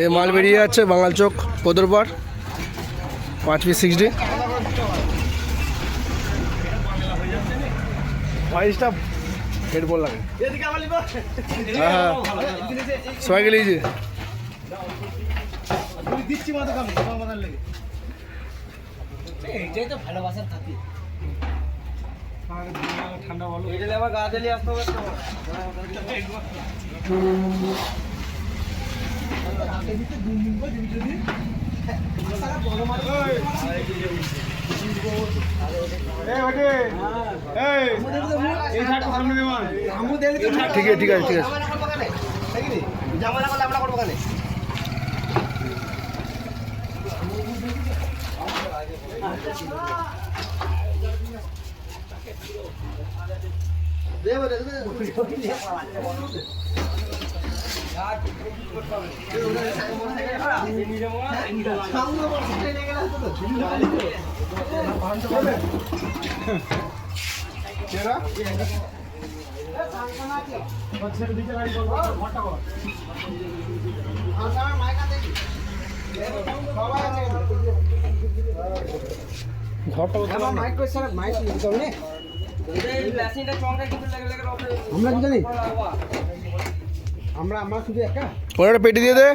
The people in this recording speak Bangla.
এই মাল বেরিয়ে যাচ্ছে বাঙাল চোখ কোদরপাড় 5 পিস 60 प्राइसটা हेडफोन লাগে এদিকে আবার লিবো হ্যাঁ সবাই গেলি যে আমি দিচ্ছি মাথা কাম মাথার লাগে এইটাই তো ভালোবাসার খাতি ঠান্ডা বলো এইটা আবার গা দিলি আসতে হবে আগে দিতে 2 দিন পর দিবি যদি সারা বড় মাল ঠিক আছে ঠিক আছে ঠিক আছে আমরা শুধু একা পেটি দিয়ে দে।